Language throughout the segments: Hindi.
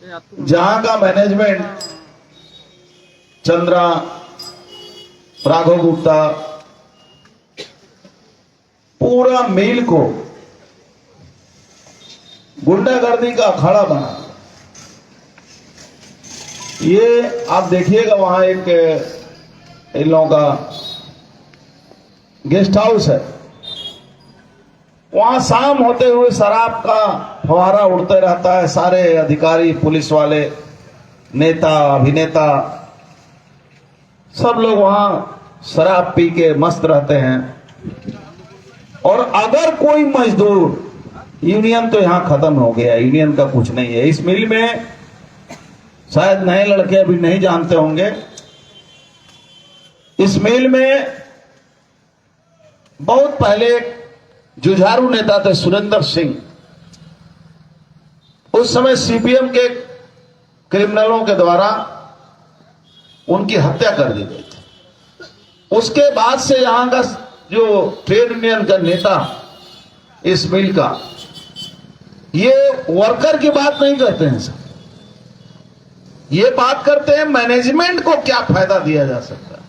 जहां का मैनेजमेंट चंद्रा, राघव गुप्ता पूरा मिल को गुंडागर्दी का अखाड़ा बना। ये आप देखिएगा, वहां एक इन लोगों का गेस्ट हाउस है, वहां शाम होते हुए शराब का फवारा उड़ते रहता है। सारे अधिकारी, पुलिस वाले, नेता, अभिनेता सब लोग वहां शराब पी के मस्त रहते हैं। और अगर कोई मजदूर, यूनियन तो यहां खत्म हो गया, यूनियन का कुछ नहीं है इस मिल में। शायद नए लड़के अभी नहीं जानते होंगे, इस मिल में बहुत पहले जुझारू नेता थे सुरेंद्र सिंह। उस समय सीपीएम के क्रिमिनलों के द्वारा उनकी हत्या कर दी गई थी। उसके बाद से यहां का जो ट्रेड यूनियन का नेता इस मिल का, ये वर्कर की बात नहीं करते हैं सर, ये बात करते हैं मैनेजमेंट को क्या फायदा दिया जा सकता है।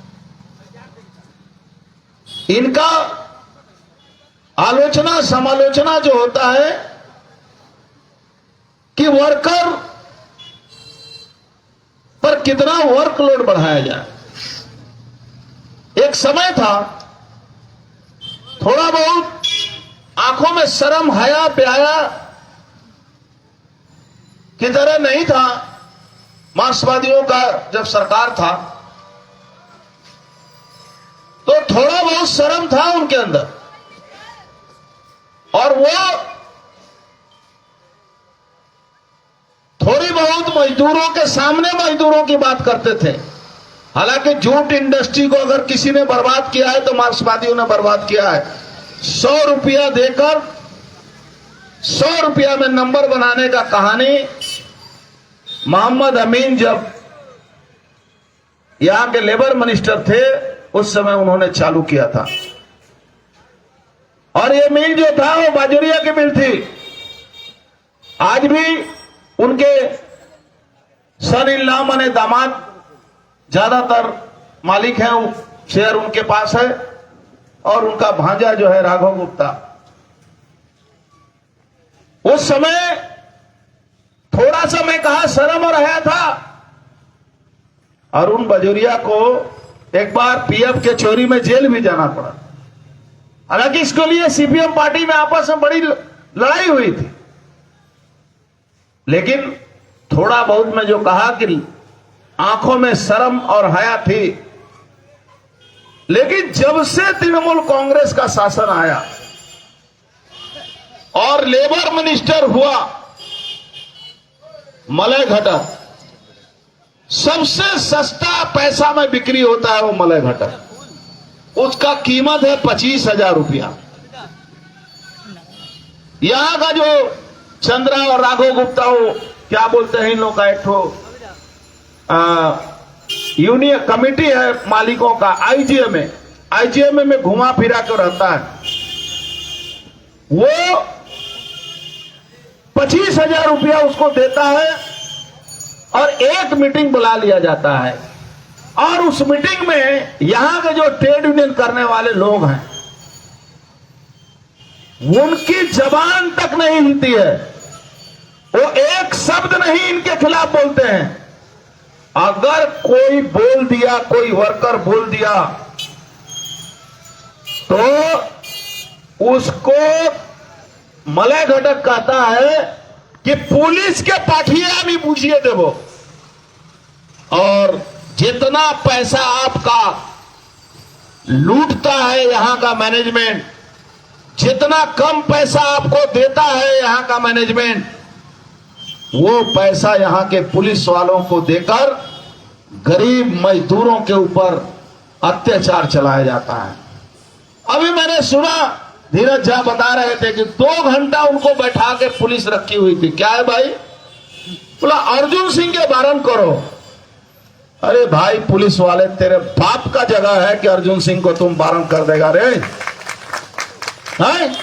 इनका आलोचना समालोचना जो होता है कि वर्कर पर कितना वर्कलोड बढ़ाया जाए। एक समय था, थोड़ा बहुत आंखों में शर्म, हया, प्याया की तरह नहीं था। मार्क्सवादियों का जब सरकार था तो थोड़ा बहुत शर्म था उनके अंदर, और वो थोड़ी बहुत मजदूरों के सामने मजदूरों की बात करते थे। हालांकि जूट इंडस्ट्री को अगर किसी ने बर्बाद किया है तो मार्क्सवादियों ने बर्बाद किया है। 100 रुपया देकर 100 रुपया में नंबर बनाने का कहानी मोहम्मद अमीन जब यहां के लेबर मिनिस्टर थे उस समय उन्होंने चालू किया था। और ये मिल जो था वो बाजुरिया की मिल थी। आज भी उनके सन इन लॉ माने दामाद ज्यादातर मालिक हैं, वो शेयर उनके पास है, और उनका भांजा जो है राघव गुप्ता। उस समय थोड़ा सा मैं कहा शर्म और हया था। अरुण बाजुरिया को एक बार पीएफ के चोरी में जेल भी जाना पड़ा। हालांकि इसके लिए सीपीएम पार्टी में आपस में बड़ी लड़ाई हुई थी, लेकिन थोड़ा बहुत मैं जो कहा कि आंखों में शर्म और हया थी। लेकिन जब से तृणमूल कांग्रेस का शासन आया और लेबर मिनिस्टर हुआ मलय घटक, सबसे सस्ता पैसा में बिक्री होता है वो मलय घटक, उसका कीमत है 25,000 रुपया। यहां का जो चंद्रा और राघव गुप्ता, हो क्या बोलते हैं इन लोग का, एक ठो यूनियन कमिटी है मालिकों का, आईजीएमए में घुमा फिरा कर रहता है। वो 25,000 रुपया उसको देता है और एक मीटिंग बुला लिया जाता है। और उस मीटिंग में यहां के जो ट्रेड यूनियन करने वाले लोग हैं उनकी जबान तक नहीं हिलती है, वो एक शब्द नहीं इनके खिलाफ बोलते हैं। अगर कोई बोल दिया, कोई वर्कर बोल दिया तो उसको मलय घटक कहता है कि पुलिस के पाठिया भी पूछिए देवो, और जितना पैसा आपका लूटता है यहां का मैनेजमेंट, जितना कम पैसा आपको देता है यहां का मैनेजमेंट, वो पैसा यहां के पुलिस वालों को देकर गरीब मजदूरों के ऊपर अत्याचार चलाया जाता है। अभी मैंने सुना धीरज झा बता रहे थे कि 2 घंटा उनको बैठा के पुलिस रखी हुई थी। क्या है भाई? बोला अर्जुन सिंह के बारण करो। अरे भाई पुलिस वाले, तेरे बाप का जगह है कि अर्जुन सिंह को तुम बारण कर देगा रे? हैं?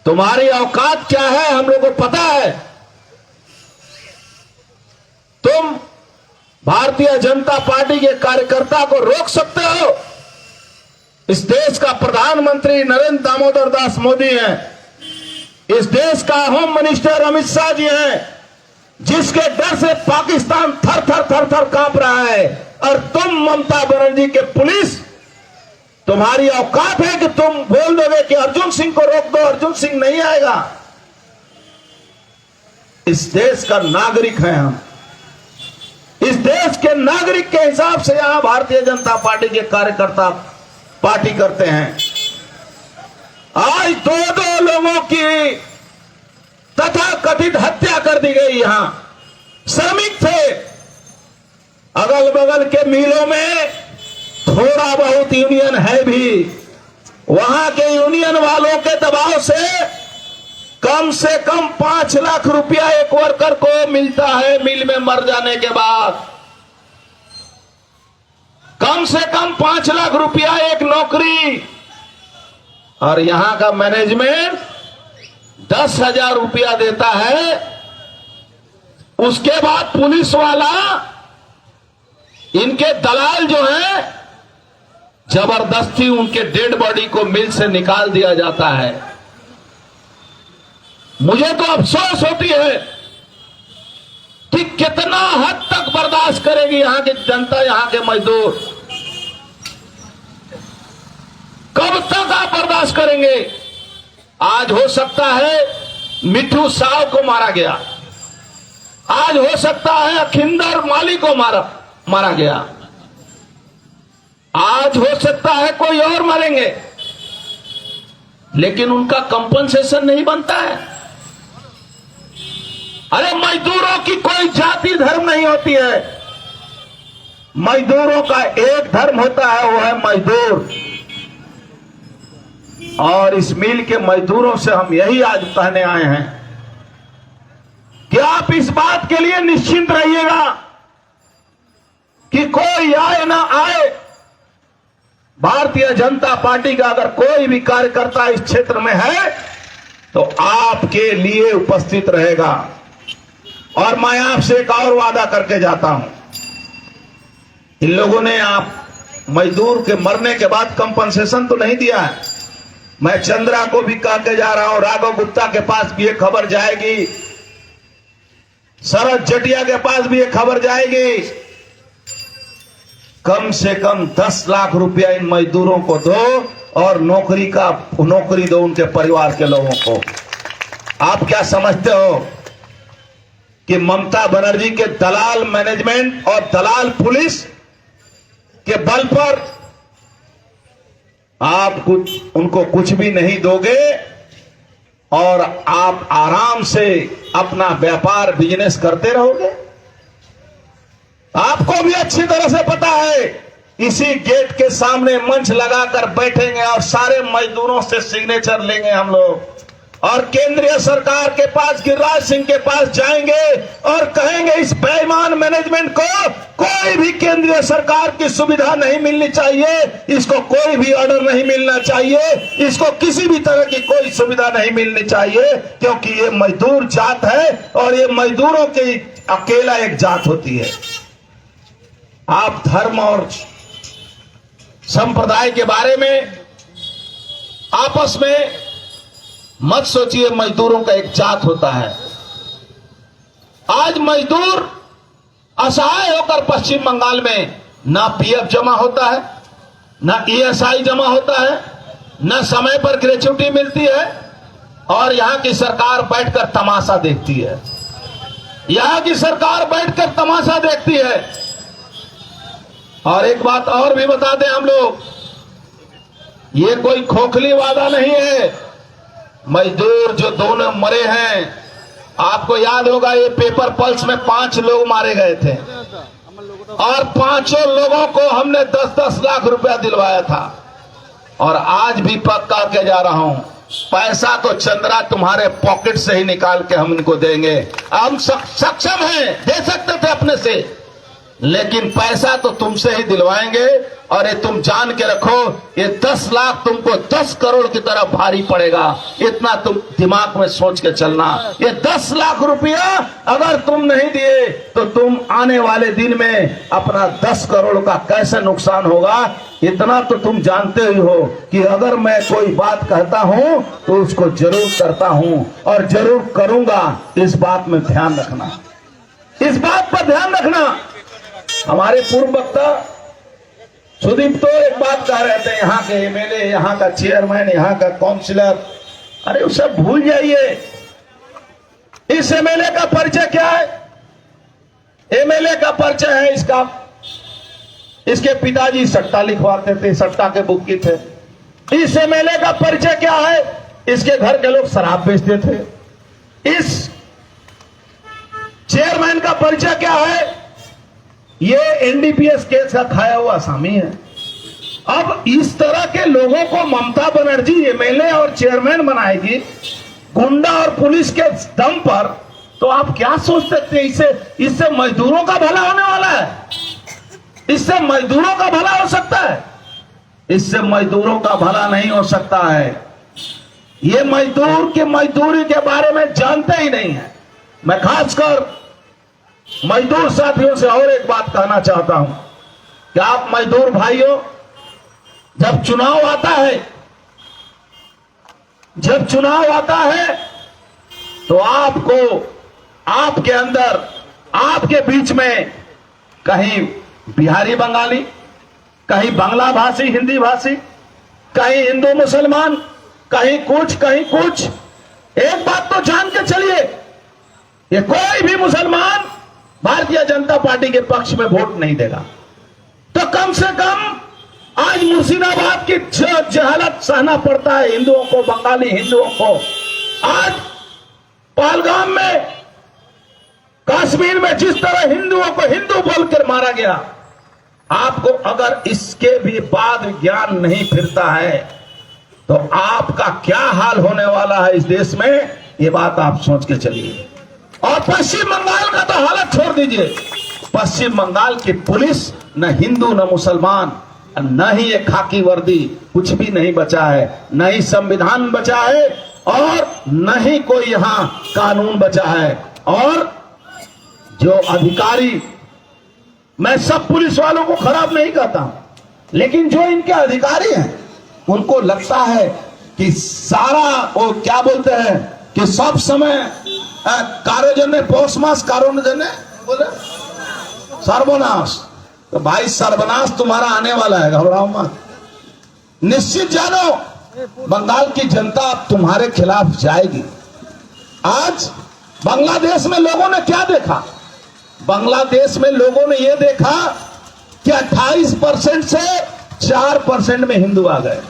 तुम्हारी औकात क्या है हम लोग को पता है। भारतीय जनता पार्टी के कार्यकर्ता को रोक सकते हो? इस देश का प्रधानमंत्री नरेंद्र दामोदर दास मोदी हैं, इस देश का होम मिनिस्टर अमित शाह जी हैं, जिसके डर से पाकिस्तान थर थर थर थर कांप रहा है। और तुम ममता बनर्जी के पुलिस, तुम्हारी औकात है कि तुम बोल दोगे कि अर्जुन सिंह को रोक दो, अर्जुन सिंह नहीं आएगा। इस देश का नागरिक है हम, इस देश के नागरिक के हिसाब से यहां भारतीय जनता पार्टी के कार्यकर्ता पार्टी करते हैं। आज दो लोगों की तथा कथित हत्या कर दी गई। यहां श्रमिक थे, अगल बगल के मिलों में थोड़ा बहुत यूनियन है भी, वहां के यूनियन वालों के दबाव से कम 5 लाख रुपया एक वर्कर को मिलता है मिल में मर जाने के बाद। कम से कम 5 लाख रुपया एक नौकरी, और यहां का मैनेजमेंट 10,000 रुपया देता है। उसके बाद पुलिस वाला, इनके दलाल जो हैं, जबरदस्ती उनके डेड बॉडी को मिल से निकाल दिया जाता है। मुझे तो अफसोस होती है कि कितना हद तक बर्दाश्त करेगी यहां की जनता, यहां के मजदूर। कब तक आप बर्दाश्त करेंगे? आज हो सकता है मिठू साव को मारा गया, आज हो सकता है अखिंदर माली को मारा गया, आज हो सकता है कोई और मरेंगे, लेकिन उनका कंपनसेशन नहीं बनता है। अरे मजदूरों की कोई जाति धर्म नहीं होती है, मजदूरों का एक धर्म होता है, वो है मजदूर। और इस मिल के मजदूरों से हम यही आज कहने आए हैं कि आप इस बात के लिए निश्चिंत रहिएगा कि कोई आए ना आए, भारतीय जनता पार्टी का अगर कोई भी कार्यकर्ता इस क्षेत्र में है तो आपके लिए उपस्थित रहेगा। और मैं आपसे एक और वादा करके जाता हूं, इन लोगों ने आप मजदूर के मरने के बाद कंपनसेशन तो नहीं दिया है। मैं चंद्रा को भी कह के जा रहा हूं, राघव गुप्ता के पास भी ये खबर जाएगी, शरद जटिया के पास भी ये खबर जाएगी। कम से कम 10 लाख रुपया इन मजदूरों को दो और नौकरी दो उनके परिवार के लोगों को। आप क्या समझते हो कि ममता बनर्जी के दलाल मैनेजमेंट और दलाल पुलिस के बल पर आप उनको कुछ भी नहीं दोगे और आप आराम से अपना व्यापार बिजनेस करते रहोगे? आपको भी अच्छी तरह से पता है, इसी गेट के सामने मंच लगाकर बैठेंगे और सारे मजदूरों से सिग्नेचर लेंगे हम लोग, और केंद्रीय सरकार के पास गिरिराज सिंह के पास जाएंगे और कहेंगे इस बेईमान मैनेजमेंट को कोई भी केंद्रीय सरकार की सुविधा नहीं मिलनी चाहिए, इसको कोई भी ऑर्डर नहीं मिलना चाहिए, इसको किसी भी तरह की कोई सुविधा नहीं मिलनी चाहिए, क्योंकि ये मजदूर जात है और ये मजदूरों की अकेला एक जात होती है। आप धर्म और संप्रदाय के बारे में आपस में मत सोचिए, मजदूरों का एक जात होता है। आज मजदूर असहाय होकर पश्चिम बंगाल में ना पीएफ जमा होता है, ना ईएसआई जमा होता है, ना समय पर ग्रेच्युटी मिलती है, और यहां की सरकार बैठकर तमाशा देखती है। यहां की सरकार बैठकर तमाशा देखती है। और एक बात और भी बता दें हम लोग, ये कोई खोखली वादा नहीं है। मजदूर जो दोनों मरे हैं, आपको याद होगा ये पेपर पल्स में 5 लोग मारे गए थे और 5 लोगों को हमने 10-10 लाख रुपया दिलवाया था। और आज भी पक्का के जा रहा हूं, पैसा तो चंद्रा तुम्हारे पॉकेट से ही निकाल के हम इनको देंगे। हम सक्षम हैं, दे सकते थे अपने से, लेकिन पैसा तो तुमसे ही दिलवाएंगे। और ये तुम जान के रखो, ये 10 लाख तुमको 10 करोड़ की तरह भारी पड़ेगा, इतना तुम दिमाग में सोच के चलना। ये 10 लाख रुपया अगर तुम नहीं दिए तो तुम आने वाले दिन में अपना 10 करोड़ का कैसे नुकसान होगा, इतना तो तुम जानते ही हो कि अगर मैं कोई बात कहता हूं तो उसको जरूर करता हूं और जरूर करूंगा। इस बात में ध्यान रखना, इस बात पर ध्यान रखना। हमारे पूर्व वक्ता सुदीप तो एक बात कह रहे थे, यहाँ के एमएलए, यहाँ का चेयरमैन, यहाँ का काउंसिलर, अरे वो सब भूल जाइए। इस एमएलए का परिचय क्या है? एमएलए का परिचय है इसके पिताजी सट्टा लिखवाते थे, सट्टा के बुक्की थे। इस एमएलए का परिचय क्या है? इसके घर के लोग शराब बेचते थे। इस चेयरमैन का परिचय क्या है? ये एनडीपीएस केस का खाया हुआ आसामी है। अब इस तरह के लोगों को ममता बनर्जी एमएलए और चेयरमैन बनाएगी गुंडा और पुलिस के दम पर, तो आप क्या सोच सकते हैं? इससे मजदूरों का भला होने वाला है? इससे मजदूरों का भला हो सकता है? इससे मजदूरों का भला नहीं हो सकता है। ये मजदूर की मजदूरी के बारे में जानते ही नहीं है। मैं खासकर मजदूर साथियों से और एक बात कहना चाहता हूं कि आप मजदूर भाइयों, जब चुनाव आता है तो आपको, आपके अंदर, आपके बीच में कहीं बिहारी बंगाली, कहीं बांग्ला भाषी हिंदी भाषी, कहीं हिंदू मुसलमान, कहीं कुछ। एक बात तो जान के चलिए, ये कोई भी मुसलमान भारतीय जनता पार्टी के पक्ष में वोट नहीं देगा। तो कम से कम आज मुर्शिदाबाद की जहालत सहना पड़ता है हिंदुओं को, बंगाली हिंदुओं को। आज पहलगाम में, कश्मीर में जिस तरह हिंदुओं को हिंदू बोलकर मारा गया, आपको अगर इसके भी बाद ज्ञान नहीं फिरता है तो आपका क्या हाल होने वाला है इस देश में, ये बात आप सोच के चलिए। और पश्चिम बंगाल का तो हालत छोड़ दीजिए। पश्चिम बंगाल की पुलिस न हिंदू न मुसलमान, न ही ये खाकी वर्दी, कुछ भी नहीं बचा है। न ही संविधान बचा है और न ही कोई यहां कानून बचा है। और जो अधिकारी, मैं सब पुलिस वालों को खराब नहीं कहता हूं, लेकिन जो इनके अधिकारी हैं उनको लगता है कि सारा, वो क्या बोलते हैं कि सब समय कारो जने पोष मास, कारो न जने बोले सर्वनाश। तो भाई सर्वनाश तुम्हारा आने वाला है, घबराओ मत। निश्चित जानो बंगाल की जनता तुम्हारे खिलाफ जाएगी। आज बांग्लादेश में लोगों ने क्या देखा? बांग्लादेश में लोगों ने यह देखा कि 28% से 4% में हिंदू आ गए।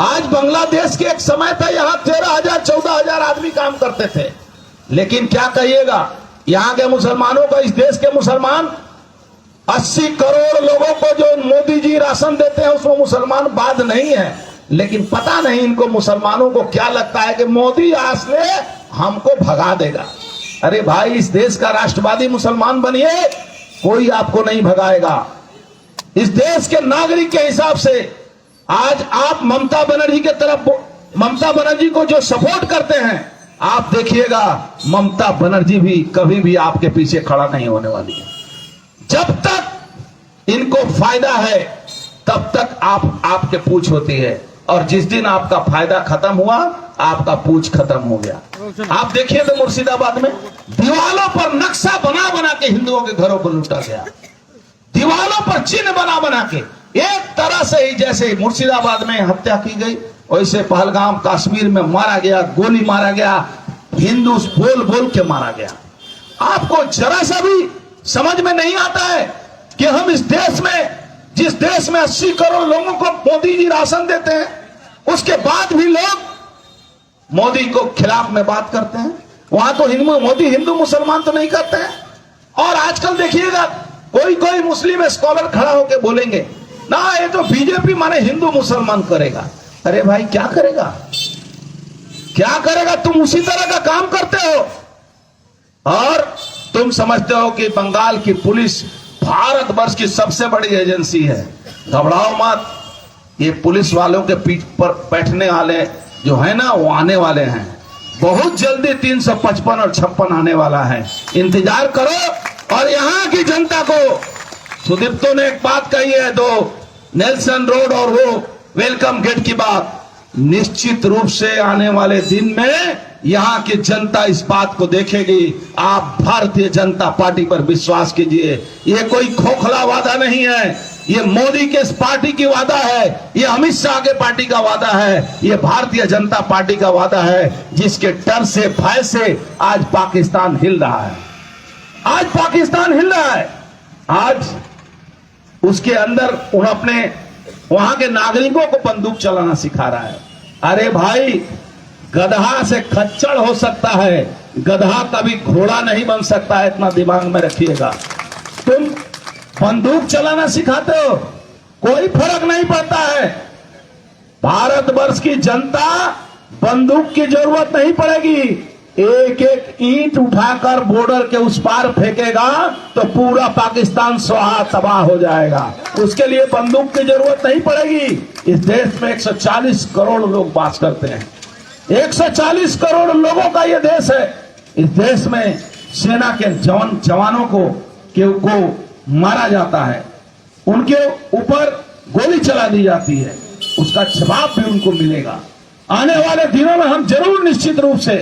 आज बांग्लादेश के एक समय था, यहां 13,000 14,000 आदमी काम करते थे। लेकिन क्या कहिएगा, यहां के मुसलमानों का, इस देश के मुसलमान 80 करोड़ लोगों को जो मोदी जी राशन देते हैं उसमें मुसलमान बाद नहीं है। लेकिन पता नहीं इनको मुसलमानों को क्या लगता है कि मोदी आज से हमको भगा देगा। अरे भाई, इस देश का राष्ट्रवादी मुसलमान बनिए, कोई आपको नहीं भगाएगा। इस देश के नागरिक के हिसाब से आज आप ममता बनर्जी के तरफ, ममता बनर्जी को जो सपोर्ट करते हैं, आप देखिएगा ममता बनर्जी भी कभी भी आपके पीछे खड़ा नहीं होने वाली है। जब तक इनको फायदा है तब तक आपके पूछ होती है, और जिस दिन आपका फायदा खत्म हुआ, आपका पूछ खत्म हो गया। आप देखिए तो मुर्शिदाबाद में दीवालों पर नक्शा बना बना के हिंदुओं के घरों को लूटा गया। दीवालों पर चिन्ह बना बना के, एक तरह से ही जैसे मुर्शिदाबाद में हत्या की गई, वैसे पहलगाम कश्मीर में मारा गया, गोली मारा गया, हिंदू बोल बोल के मारा गया। आपको जरा सा भी समझ में नहीं आता है कि हम इस देश में, जिस देश में 80 करोड़ लोगों को मोदी जी राशन देते हैं, उसके बाद भी लोग मोदी को खिलाफ में बात करते हैं। वहां तो मोदी हिंदू मुसलमान तो नहीं करते हैं। और आजकल देखिएगा कोई मुस्लिम स्कॉलर खड़ा होकर बोलेंगे ना, ये तो बीजेपी माने हिंदू मुसलमान करेगा। अरे भाई, क्या करेगा, क्या करेगा? तुम उसी तरह का काम करते हो और तुम समझते हो कि बंगाल की पुलिस भारतवर्ष की सबसे बड़ी एजेंसी है। घबराओ मत, ये पुलिस वालों के पीठ पर बैठने वाले जो है ना, वो आने वाले हैं। बहुत जल्दी 355 और 56 आने वाला है। इंतजार करो और और यहां की जनता को सुदीप्तो ने एक बात कही है, दो नेल्सन रोड और वो वेलकम गेट की बात, निश्चित रूप से आने वाले दिन में यहां की जनता इस बात को देखेगी। आप भारतीय जनता पार्टी पर विश्वास कीजिए, ये कोई खोखला वादा नहीं है, ये मोदी के पार्टी की वादा है, ये अमित शाह के पार्टी का वादा है, ये भारतीय जनता पार्टी का वादा है, जिसके डर से भय से आज पाकिस्तान हिल रहा है। आज पाकिस्तान हिल रहा है। आज उसके अंदर उन अपने वहां के नागरिकों को बंदूक चलाना सिखा रहा है। अरे भाई, गधा से खच्चर हो सकता है, गधा कभी घोड़ा नहीं बन सकता है, इतना दिमाग में रखिएगा। तुम बंदूक चलाना सिखाते हो, कोई फर्क नहीं पड़ता है। भारतवर्ष की जनता बंदूक की जरूरत नहीं पड़ेगी, एक एक ईंट उठाकर बॉर्डर के उस पार फेंकेगा तो पूरा पाकिस्तान स्वाहा तबाह हो जाएगा। उसके लिए बंदूक की जरूरत नहीं पड़ेगी। इस देश में 140 करोड़ लोग वास करते हैं, 140 करोड़ लोगों का यह देश है। इस देश में सेना के जवानों को मारा जाता है, उनके ऊपर गोली चला दी जाती है, उसका जवाब भी उनको मिलेगा। आने वाले दिनों में हम जरूर निश्चित रूप से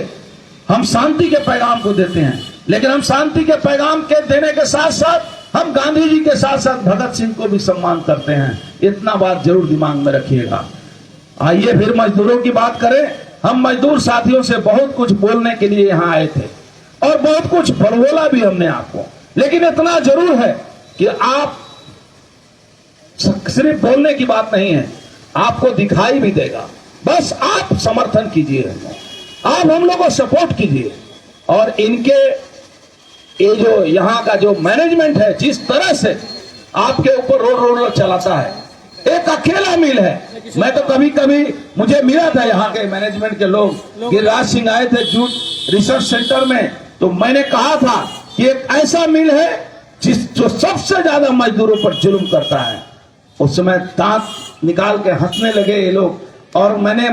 हम शांति के पैगाम को देते हैं, लेकिन हम शांति के पैगाम के देने के साथ साथ हम गांधी जी के साथ साथ भगत सिंह को भी सम्मान करते हैं। इतना बात जरूर दिमाग में रखिएगा। आइए फिर मजदूरों की बात करें। हम मजदूर साथियों से बहुत कुछ बोलने के लिए यहाँ आए थे और बहुत कुछ बोला भी हमने आपको, लेकिन इतना जरूर है कि आप सिर्फ बोलने की बात नहीं है, आपको दिखाई भी देगा। बस आप समर्थन कीजिए, आप हम लोग को सपोर्ट कीजिए। और इनके ये जो यहाँ का जो मैनेजमेंट है, जिस तरह से आपके ऊपर रोड चलाता है, एक अकेला मिल है। मैं तो कभी कभी मुझे मिला था यहाँ के मैनेजमेंट के लोग, गिरिराज सिंह आए थे जूट रिसर्च सेंटर में, तो मैंने कहा था कि एक ऐसा मिल है जो सबसे ज्यादा मजदूरों पर जुल्म करता है। उस समय दांत निकाल के हंसने लगे ये लोग, और मैंने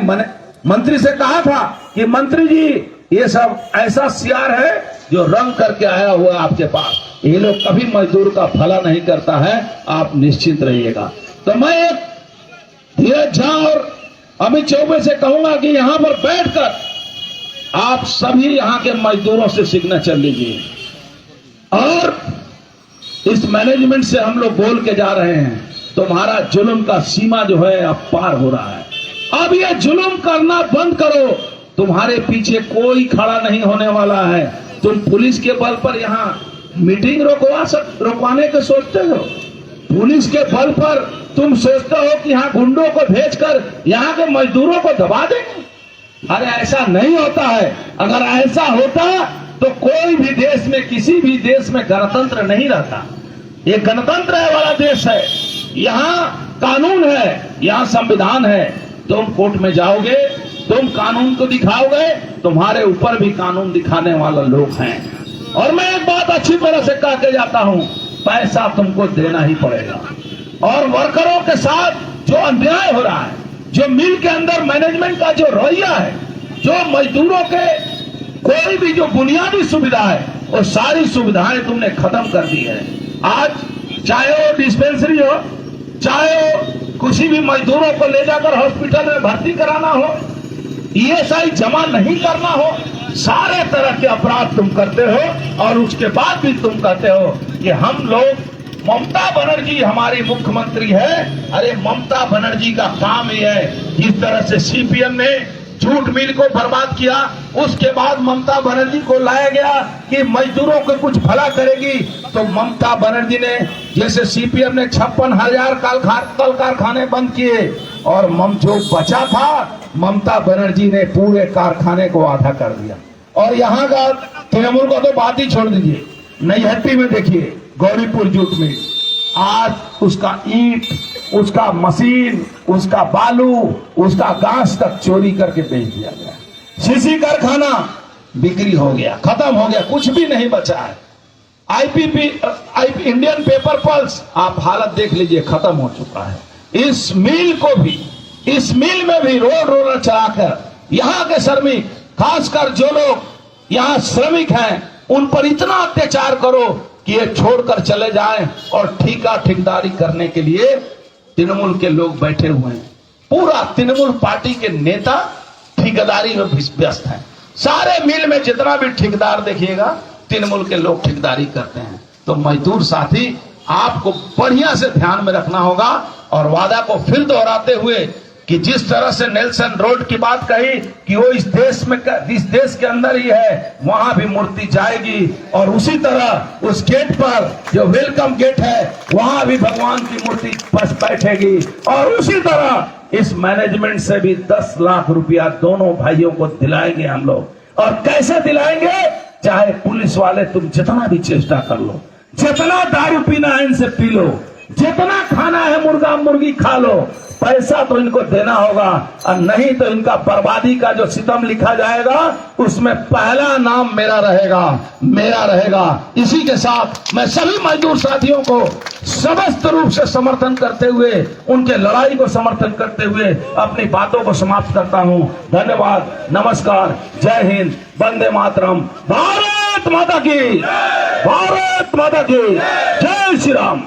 मंत्री से कहा था कि मंत्री जी, ये सब ऐसा सियार है जो रंग करके आया हुआ आपके पास, ये लोग कभी मजदूर का भला नहीं करता है, आप निश्चिंत रहिएगा। तो मैं एक धीरज झा और अमित चौबे से कहूंगा कि यहां पर बैठकर आप सभी यहां के मजदूरों से सिग्नेचर लीजिए। और इस मैनेजमेंट से हम लोग बोल के जा रहे हैं, तुम्हारा जुल्म का सीमा जो है अब पार हो रहा है। अब ये जुल्म करना बंद करो, तुम्हारे पीछे कोई खड़ा नहीं होने वाला है। तुम पुलिस के बल पर यहाँ मीटिंग रोकवाने के सोचते हो, पुलिस के बल पर तुम सोचते हो कि यहाँ गुंडों को भेजकर यहाँ के मजदूरों को दबा देंगे। अरे ऐसा नहीं होता है। अगर ऐसा होता तो कोई भी देश में, किसी भी देश में गणतंत्र नहीं रहता। ये गणतंत्र वाला देश है, यहाँ कानून है, यहाँ संविधान है। तुम कोर्ट में जाओगे, तुम कानून को दिखाओगे, तुम्हारे ऊपर भी कानून दिखाने वाले लोग हैं। और मैं एक बात अच्छी तरह से कह के जाता हूं, पैसा तुमको देना ही पड़ेगा। और वर्करों के साथ जो अन्याय हो रहा है, जो मिल के अंदर मैनेजमेंट का जो रवैया है, जो मजदूरों के कोई भी जो बुनियादी सुविधा है, वो सारी सुविधाएं तुमने खत्म कर दी है। आज चाहे वो डिस्पेंसरी हो, चाहे वो किसी भी मजदूरों को ले जाकर हॉस्पिटल में भर्ती कराना हो, ईएसआई जमा नहीं करना हो, सारे तरह के अपराध तुम करते हो। और उसके बाद भी तुम कहते हो कि हम लोग, ममता बनर्जी हमारी मुख्यमंत्री है। अरे ममता बनर्जी का काम ही है, जिस तरह से सीपीएम ने जूट मिल को बर्बाद किया, उसके बाद ममता बनर्जी को लाया गया कि मजदूरों को कुछ भला करेगी। तो ममता बनर्जी ने, जैसे सीपीएम ने 56,000 कल कारखाने बंद किए, और जो बचा था ममता बनर्जी ने पूरे कारखाने को आधा कर दिया। और यहाँ का तृणमूल को तो बात ही छोड़ दीजिए, नईहट्टी में देखिए गौरीपुर जूट मिल, आज उसका ईंट, उसका मशीन, उसका बालू, उसका घास तक चोरी करके बेच दिया गया। सीसी कारखाना बिक्री हो गया, खत्म हो गया, कुछ भी नहीं बचा है। आईपीपी इंडियन पेपर पल्स, आप हालत देख लीजिए, खत्म हो चुका है। इस मिल को भी, इस मिल में भी रोलर चलाकर यहाँ के श्रमिक, खासकर जो लोग यहाँ श्रमिक हैं, उन पर इतना अत्याचार करो कि ये छोड़कर चले जाएं और ठेकेदारी करने के लिए तृणमूल के लोग बैठे हुए हैं। पूरा तृणमूल पार्टी के नेता ठेकेदारी में व्यस्त हैं। सारे मिल में जितना भी ठेकेदार देखिएगा तृणमूल के लोग ठेकेदारी करते हैं। तो मजदूर साथी, आपको बढ़िया से ध्यान में रखना होगा और वादा को फिर दोहराते हुए कि जिस तरह से नेल्सन रोड की बात कही कि वो इस देश के अंदर ही है, वहां भी मूर्ति जाएगी और उसी तरह उस गेट पर जो वेलकम गेट है वहां भी भगवान की मूर्ति बस बैठेगी। और उसी तरह इस मैनेजमेंट से भी 10 लाख रुपया दोनों भाइयों को दिलाएंगे हम लोग। और कैसे दिलाएंगे? चाहे पुलिस वाले तुम जितना भी चेष्टा कर लो, जितना दारू पीना है इनसे पी लो, जितना खाना है मुर्गा मुर्गी खा लो, पैसा तो इनको देना होगा। और नहीं तो इनका बर्बादी का जो सितम लिखा जाएगा उसमें पहला नाम मेरा रहेगा। इसी के साथ मैं सभी मजदूर साथियों को समस्त रूप से समर्थन करते हुए, उनके लड़ाई को समर्थन करते हुए अपनी बातों को समाप्त करता हूं। धन्यवाद, नमस्कार, जय हिंद, वंदे मातरम, भारत माता की, जय श्री राम।